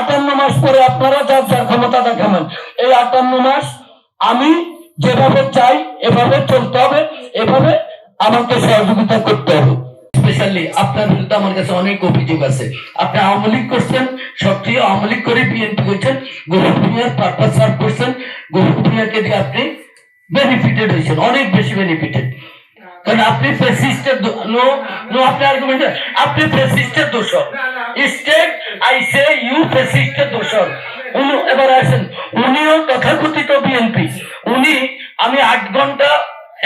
58 মাস পরে আপনারা যার যার ক্ষমতা দেখাবেন। এই 58 মাস আমি যেভাবে চাই এভাবে চলতে হবে, এভাবে আমাকে সহযোগিতা করতে হবে। স্পেশালি আপনার বিরুদ্ধে আমার কাছে অনেক অভিযোগ আছে। আপনি আওয়ামী লীগ করছেন, সক্রিয় আওয়ামী লীগ করে বিএনপি করছেন, গফুর ভূঁইয়ার পারপাস সার্ভ করছেন, গফুর ভূঁইয়াকে দিয়ে আপনি বেনিফিটেড হয়েছেন, অনেক বেশি বেনিফিটেড। কারণ আপনি ফ্যাসিস্টের আপনি আর্গুমেন্ট, আপনি ফ্যাসিস্টের দোষর। স্টেট আই সে ইউ ফ্যাসিস্টের দোষর। এবার আসেন, উনিও তথাকথিত বিএনপি। উনি আমি 8 ঘন্টা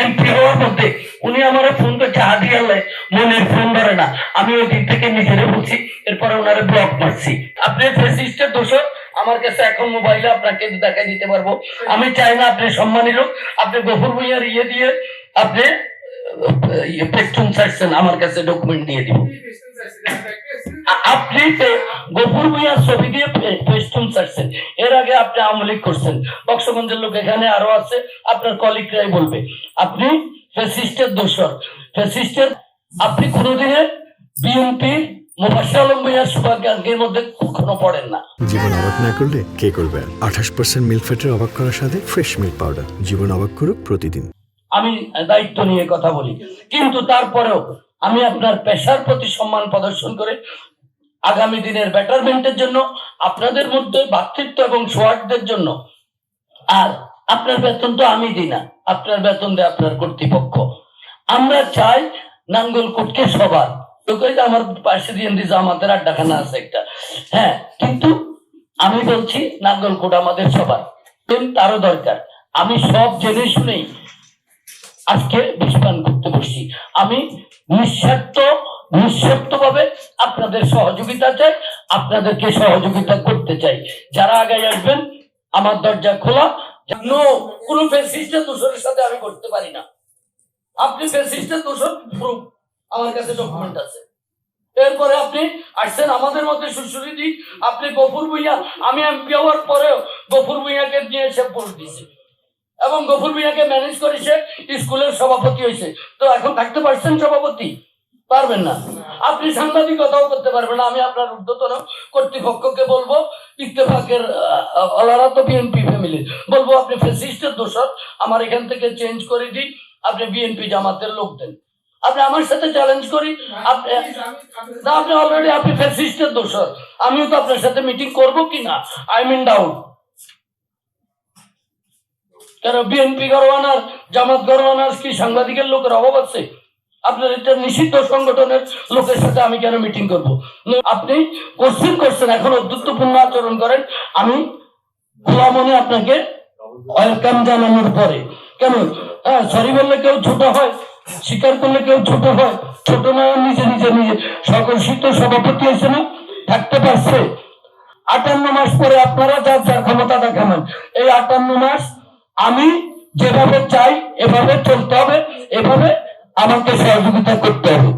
এমপি হওয়ার মধ্যে উনি আমার ফোন করছে, হাদি আল্লাহ মনের ফোন ধরে না। আমি ওই দিন থেকে নিজেরে বলছি, এরপরে ওনারে ব্লক মারছি। আপনি ফ্যাসিস্টের দোষর। আমার কাছে এখন মোবাইলে আপনাকে দেখাই দিতে পারবো। আমি চাই না আপনি সম্মানী লোক, আপনি গফুর ভূঁইয়ার ইয়ে দিয়ে আপনি পেস্টুন চাইছেন, আমার কাছে ডকুমেন্ট দিয়ে দিব। আপনি গফুর ভূঁইয়ার ছবি দিয়ে পেস্টুন চাইছেন, এর আগে আপনি আওয়ামী লীগ করছেন। বক্সগঞ্জের লোক এখানে আরো আছে, আপনার কলিগরাই বলবে আপনি ফ্যাসিস্টের দোষর। ফ্যাসিস্টের আপনি কোনোদিনে বিএনপি মুফাজ্জল আলম ভূঁইয়ার সুভাগ্যের মধ্যে কখনো পড়েন না। জীবন অবাক না করলে কে করবে? 28% মিল্ক ফ্যাটের অবাক করার সাথে ফ্রেশ মিল্ক পাউডার। জীবন অবাক করুক প্রতিদিন। আমি দায়িত্ব নিয়ে কথা বলি, কিন্তু তারপরেও আমি আপনার পেশার প্রতি সম্মান প্রদর্শন করে আগামী দিনের বেটারমেন্টের জন্য, আপনাদের মধ্যে ভ্রাতৃত্ব এবং সৌহার্দ্যের জন্য। আর আপনার বেতন তো আমি দিই না, আপনার বেতন দেয় আপনার কর্তৃপক্ষ। আমরা চাই নাঙ্গলকোটকে সবার, আমার পাশে দিয়ে আমাদের আড্ডাখানা আছে একটা, হ্যাঁ, কিন্তু আমি বলছি নাঙ্গলকোট আমাদের সবার, তারও দরকার। আমি সব জেনে শুনেই আজকে বিষপান করতে বসছি। আমি নিঃস্বার্থ ভাবে আপনাদের সহযোগিতা চাই, আপনাদেরকে সহযোগিতা করতে চাই। যারা আগে আসবেন আমার দরজা খোলা। কোন ফ্যাসিস্টের দোষরের সাথে আমি করতে পারি না। আপনি ফ্যাসিস্টের দোষর প্রুফ আমার কাছে ডকুমেন্ট আছে। এরপরে আপনি আসছেন আমাদের মধ্যে সুশ্রী দিক, আপনি গফুর ভূঁইয়া, আমি এমপি হওয়ার পরেও গফুর ভূঁইয়াকে নিয়ে এসে ভোট দিয়েছি এবং গফুর ভূঁইয়াকে ম্যানেজ করেছে, স্কুলের সভাপতি হয়েছে। তো এখন থাকতে পারছেন সভাপতি? পারবেন না। আপনি সাংবাদিকতাও করতে পারবেন না। আমি আপনার ঊর্ধ্বতন কর্তৃপক্ষকে বলবো, ইত্তেফাকের ওনারা তো বিএনপি ফ্যামিলি, বলবো আপনি ফ্যাসিস্টের দোষর, আমার এখান থেকে চেঞ্জ করে দিই, আপনি বিএনপি জামাতের লোক দেন। আপনি আমার সাথে চ্যালেঞ্জ করি, আপনি অলরেডি আপনি ফ্যাসিস্টের দোষর। আমিও তো আপনার সাথে মিটিং করবো কিনা আই মিন ডাউট। কেন বিএনপি গরওয়ানার জামাত গরওয়ানার কি সাংবাদিকের লোকের অভাব আছে? আপনার এটা নিষিদ্ধ সংগঠনের লোকের সাথে আমি কেন মিটিং করব? আপনি কোশ্চেন করছেন, এখন অদ্ভুতপূর্ণ আচরণ করেন। আমি খোলা মনে আপনাকে ওয়েলকাম জানানোর পরে কেন সরি বললে কেউ ছোট হয়, স্বীকার করলে কেউ ছোট হয়? ছোট নয়, নিজে সকর্ষিত সভাপতি হয়েছে না, থাকতে পারছে। 58 মাস পরে আপনারা যার যার ক্ষমতা দেখাবেন। এই 58 মাস আমি যেভাবে চাই এভাবে চলতে হবে, এভাবে আমাকে সহযোগিতা করতে হবে।